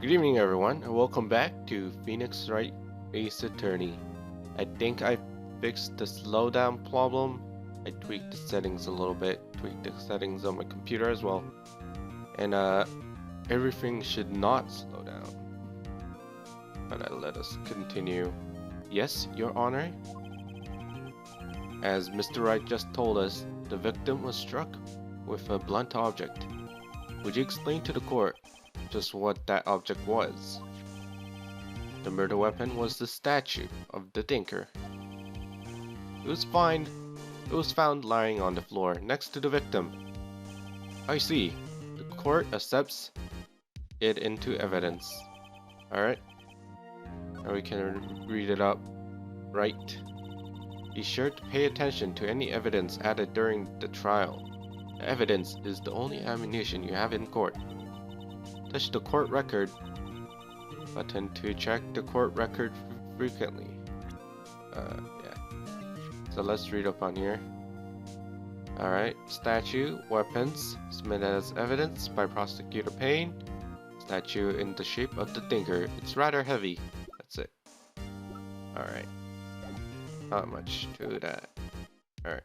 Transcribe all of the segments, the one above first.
Good evening, everyone, and welcome back to Phoenix Wright Ace Attorney. I think I fixed the slowdown problem. I tweaked the settings a little bit, tweaked the settings on my computer as well, and everything should not slow down. But let us continue. Yes, Your Honor. As Mr. Wright just told us, the victim was struck with a blunt object. Would you explain to the court just what that object was? The murder weapon was the statue of the Tinker. It was found lying on the floor next to the victim. I see. The court accepts it into evidence. Alright. Now we can read it up. Right. Be sure to pay attention to any evidence added during the trial. The evidence is the only ammunition you have in court. Touch the court record button to check the court record frequently. Yeah. So let's read up on here. Alright. Statue, weapons, submitted as evidence by Prosecutor Payne. Statue in the shape of the Tinker. It's rather heavy. That's it. Alright. Not much to that. Alright.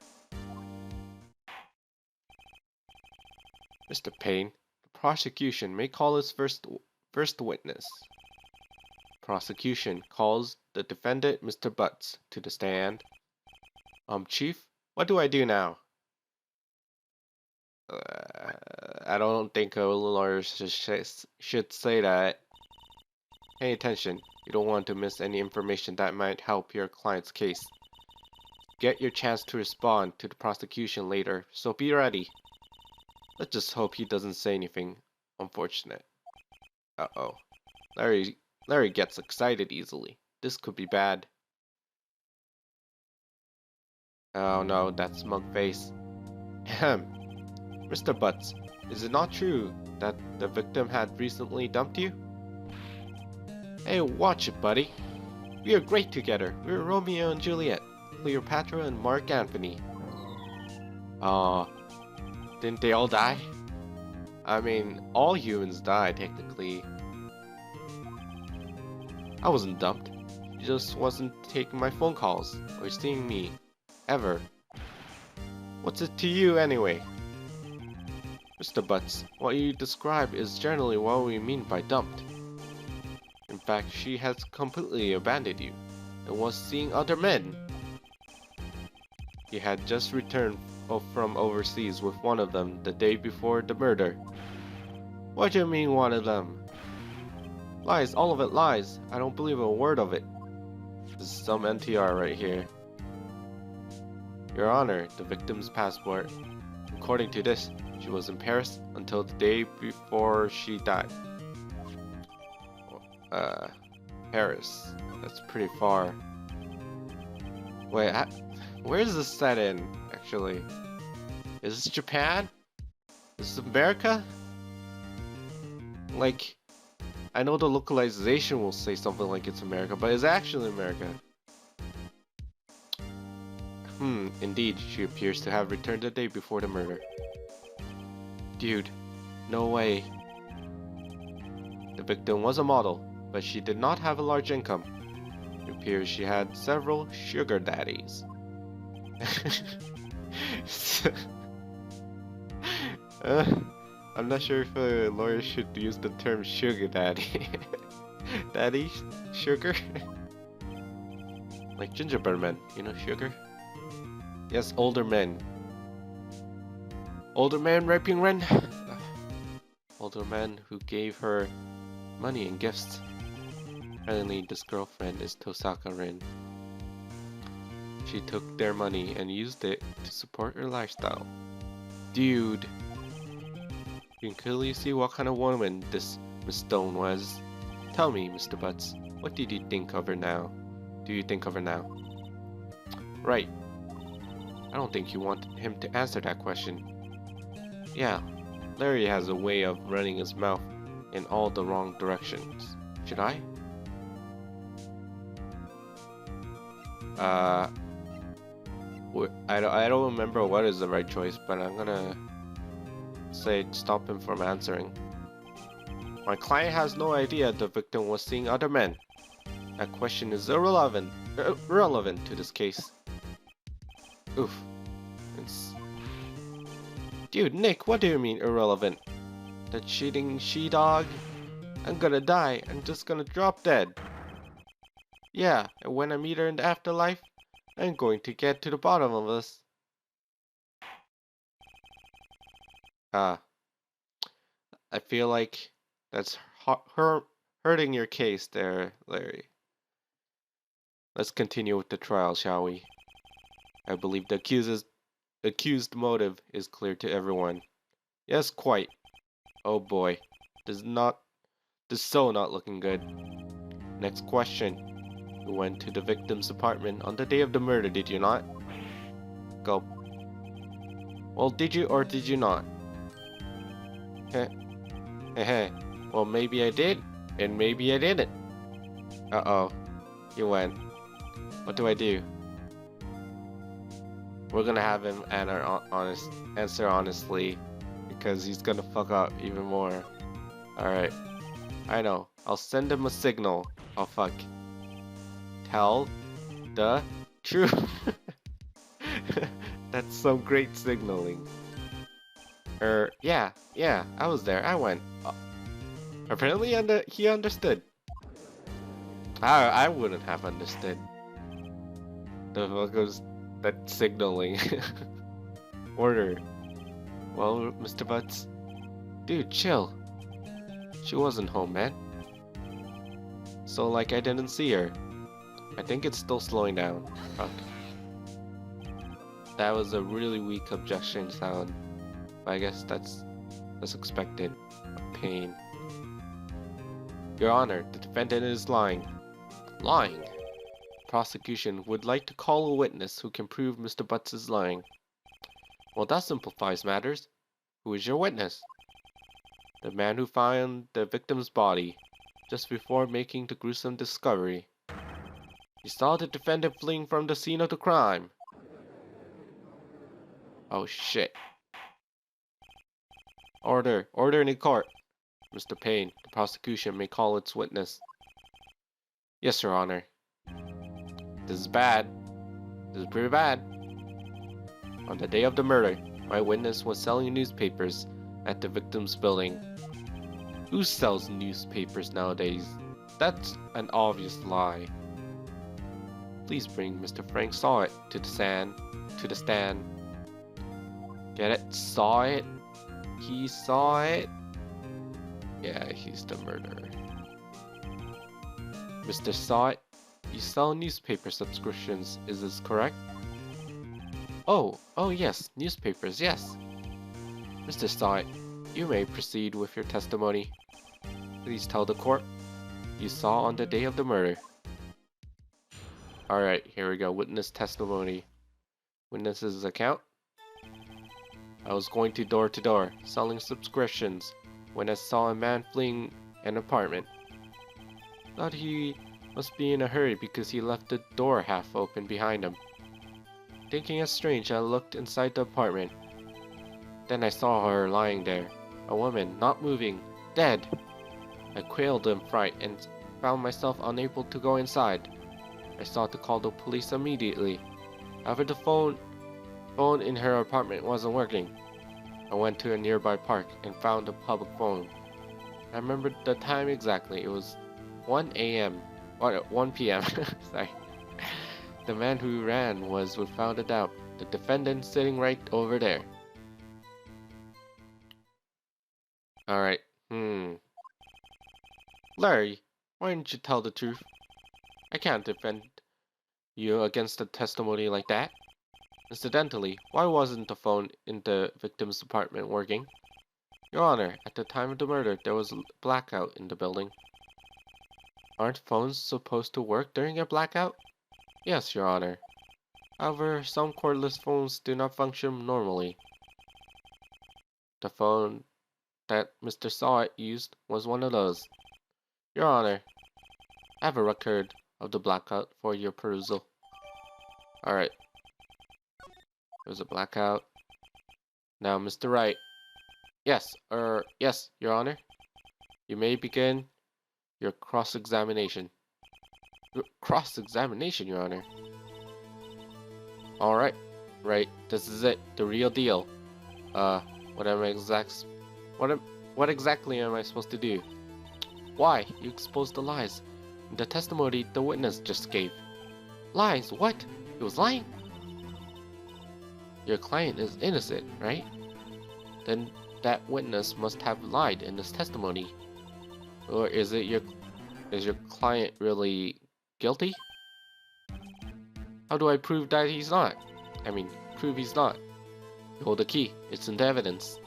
Mr. Payne, the prosecution may call its first witness. Prosecution calls the defendant, Mr. Butts, to the stand. Chief, what do I do now? I don't think a lawyer should say that. Pay attention. You don't want to miss any information that might help your client's case. Get your chance to respond to the prosecution later, so be ready. Let's just hope he doesn't say anything unfortunate. Uh-oh. Larry gets excited easily. This could be bad. Oh no, that smug face. Ahem. Mr. Butts, is it not true that the victim had recently dumped you? Hey, watch it, buddy. We are great together. We're Romeo and Juliet, Cleopatra and Mark Antony. Didn't they all die? I mean, all humans die, technically. I wasn't dumped. She just wasn't taking my phone calls or seeing me. Ever. What's it to you, anyway? Mr. Butts, what you describe is generally what we mean by dumped. In fact, she has completely abandoned you and was seeing other men. He had just returned from overseas with one of them the day before the murder. What do you mean, one of them? Lies, all of it lies. I don't believe a word of it. This is some NTR right here. Your Honor, the victim's passport. According to this, she was in Paris until the day before she died. Paris. That's pretty far. Wait, where is this set in, actually? Is this Japan? Is this America? Like, I know the localization will say something like it's America, but is it actually America? Indeed, she appears to have returned the day before the murder. Dude, no way. The victim was a model, but she did not have a large income. It appears she had several sugar daddies. I'm not sure if a lawyer should use the term sugar daddy. Daddy? Sugar? Like gingerbread men, you know, sugar? Yes, older men. Older man raping Ren? Older men who gave her money and gifts. Apparently this girlfriend is Tosaka Rin. She took their money and used it to support her lifestyle. Dude. You can clearly see what kind of woman this Miss Stone was. Tell me, Mr. Butts, what did you think of her now? Do you think of her now? Right. I don't think you want him to answer that question. Yeah, Larry has a way of running his mouth in all the wrong directions. Should I? I don't remember what is the right choice, but I'm gonna say stop him from answering. My client has no idea the victim was seeing other men. That question is irrelevant to this case. Oof. It's... Dude, Nick, what do you mean irrelevant? The cheating she-dog? I'm gonna die. I'm just gonna drop dead. Yeah, and when I meet her in the afterlife, I'm going to get to the bottom of this. Ah, I feel like that's hurting your case there, Larry. Let's continue with the trial, shall we? I believe the accused motive is clear to everyone. Yes, quite. Oh boy, this is so not looking good. Next question. You went to the victim's apartment on the day of the murder, did you not? Go. Well, did you or did you not? Heh. Heh. Well, maybe I did, and maybe I didn't. Uh-oh. You went. What do I do? We're gonna have him answer honestly, because he's gonna fuck up even more. Alright. I know. I'll send him a signal. Oh fuck. Tell the truth. That's some great signaling. Yeah, I was there. I went. Apparently he understood. I wouldn't have understood. The fuck was that signaling? Order. Well, Mr. Butts? Dude, chill. She wasn't home, man. So, like, I didn't see her. I think it's still slowing down. Fuck. That was a really weak objection sound. But I guess that's expected. A pain. Your Honor, the defendant is lying. Lying? Prosecution would like to call a witness who can prove Mr. Butts is lying. Well, that simplifies matters. Who is your witness? The man who found the victim's body just before making the gruesome discovery. He saw the defendant fleeing from the scene of the crime. Oh shit. Order in the court. Mr. Payne, the prosecution may call its witness. Yes, Your Honor. This is bad. This is pretty bad. On the day of the murder, my witness was selling newspapers at the victim's building. Who sells newspapers nowadays? That's an obvious lie. Please bring Mr. Frank Saw It to the stand. Get it? Saw it? He saw it? Yeah, he's the murderer. Mr. Saw It, you sell newspaper subscriptions, is this correct? Oh yes, newspapers, yes. Mr. Saw It, you may proceed with your testimony. Please tell the court you saw on the day of the murder. Alright, here we go. Witness testimony. Witness's account. I was going door to door, selling subscriptions, when I saw a man fleeing an apartment. Thought he must be in a hurry because he left the door half open behind him. Thinking it strange, I looked inside the apartment. Then I saw her lying there, a woman, not moving, dead. I quailed in fright and found myself unable to go inside. I sought to call the police immediately. However, the phone in her apartment wasn't working. I went to a nearby park and found a public phone. I remembered the time exactly. It was 1 a.m. or 1 p.m. Sorry. The man who ran was without a doubt the defendant sitting right over there. Alright, Larry, why didn't you tell the truth? I can't defend you against a testimony like that. Incidentally, why wasn't the phone in the victim's apartment working? Your Honor, at the time of the murder, there was a blackout in the building. Aren't phones supposed to work during a blackout? Yes, Your Honor. However, some cordless phones do not function normally. The phone that Mr. Sawit used was one of those. Your Honor, I have a record of the blackout for your perusal. Alright. There was a blackout. Now, Mr. Wright. Yes, yes, Your Honor. You may begin your cross-examination. Cross-examination, Your Honor. Alright. Right, this is it. The real deal. What am I what exactly am I supposed to do? Why? You exposed the lies. The testimony the witness just gave. Lies? What? He was lying? Your client is innocent, right? Then that witness must have lied in his testimony. Or is your client really guilty? How do I prove that he's not? Prove he's not. You hold the key. It's in the evidence.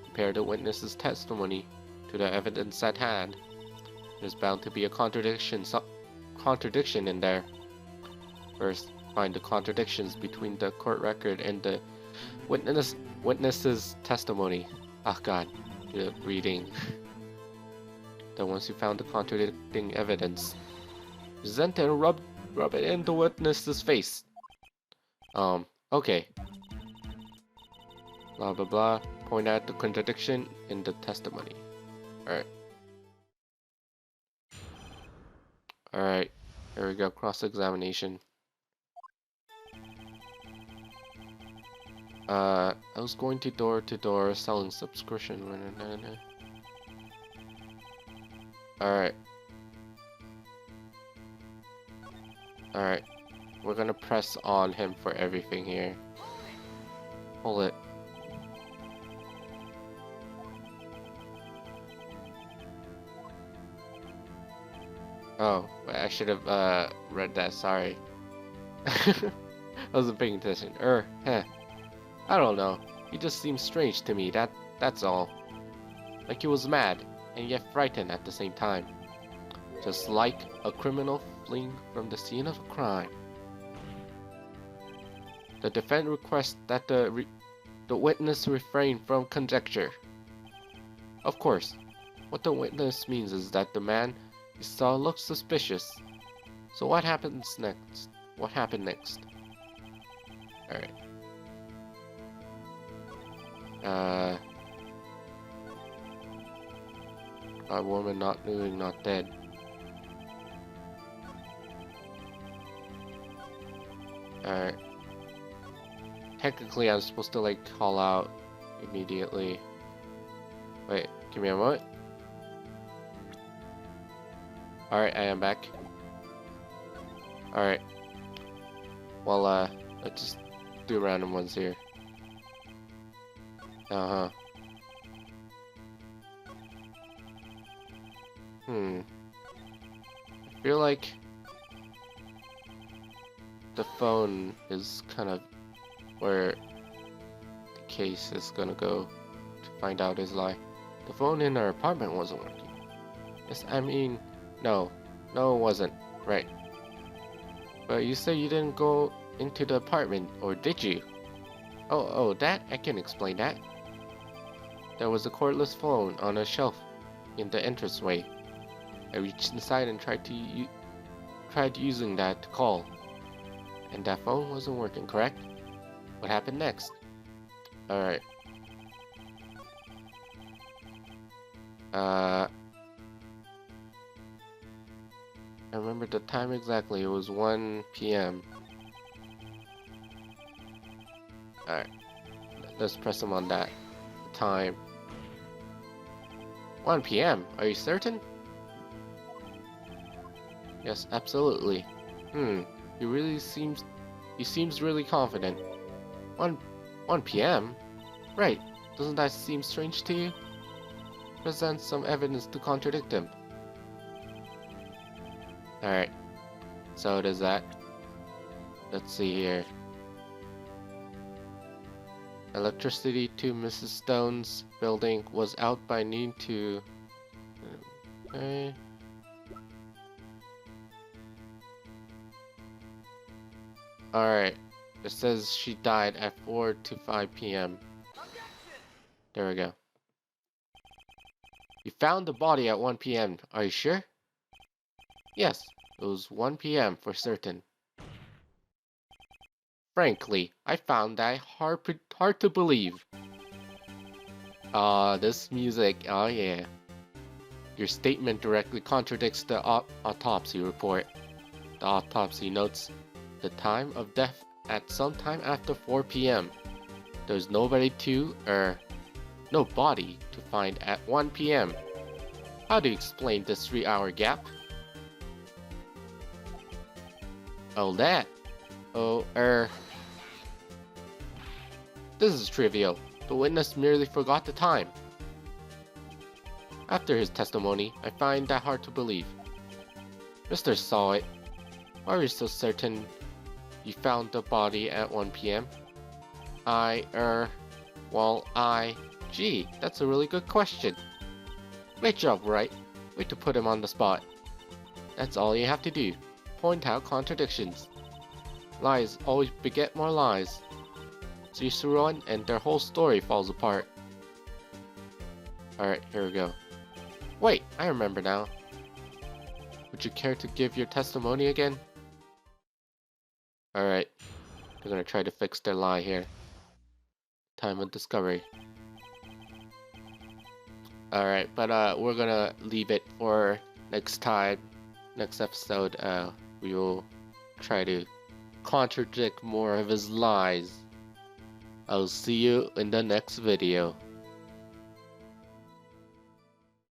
Compare the witness's testimony to the evidence at hand. There's bound to be a contradiction in there. First, find the contradictions between the court record and the witness's testimony. Oh God, good reading. Then once you found the contradicting evidence, present and rub it in the witness's face. Okay. Blah blah blah. Point out the contradiction in the testimony. Alright. Alright. Here we go. Cross-examination. I was going to door selling subscription. Alright. Alright. We're gonna press on him for everything here. Hold it. Oh, I should have read that, sorry. I wasn't paying attention. I don't know. He just seems strange to me, that's all. Like he was mad, and yet frightened at the same time. Just like a criminal fleeing from the scene of a crime. The defense requests that the witness refrain from conjecture. Of course, what the witness means is that the man you saw looked suspicious. So what happens next? What happened next? Alright. A woman not moving, not dead. Alright. Technically, I'm supposed to like call out immediately. Wait, give me a moment. Alright, I am back. Alright. Well, let's just do random ones here. I feel like the phone is kind of where the case is gonna go to find out his lie. The phone in our apartment wasn't working. Yes, no, it wasn't. Right. But you say you didn't go into the apartment, or did you? Oh, that? I can explain that. There was a cordless phone on a shelf in the entranceway. I reached inside and tried using that to call. And that phone wasn't working, correct? What happened next? Alright. I remember the time exactly. It was 1 p.m. Alright. Let's press him on that time. 1 p.m. Are you certain? Yes, absolutely. He seems really confident. 1 p.m.? Right. Doesn't that seem strange to you? Present some evidence to contradict him. Alright. So does that. Let's see here. Electricity to Mrs. Stone's building was out by noon to... Okay. Alright. It says she died at 4 to 5 p.m. There we go. You found the body at 1 p.m. Are you sure? Yes, it was 1 p.m. for certain. Frankly, I found that hard to believe. This music, oh yeah. Your statement directly contradicts the autopsy report. The autopsy notes the time of death at sometime after 4 p.m. There's no body to find at 1 p.m. How do you explain this 3-hour gap? Oh, that. This is trivial. The witness merely forgot the time. After his testimony, I find that hard to believe. Mister saw it. Why are you so certain you found the body at 1 p.m.? Gee, that's a really good question. Great job, Wright. Way to put him on the spot. That's all you have to do. Point out contradictions. Lies always beget more lies. See Suron and their whole story falls apart. Alright, here we go. Wait, I remember now. Would you care to give your testimony again? Alright, they're gonna try to fix their lie here. Time of discovery. Alright, but we're gonna leave it for next time. Next episode, we will try to contradict more of his lies. I'll see you in the next video.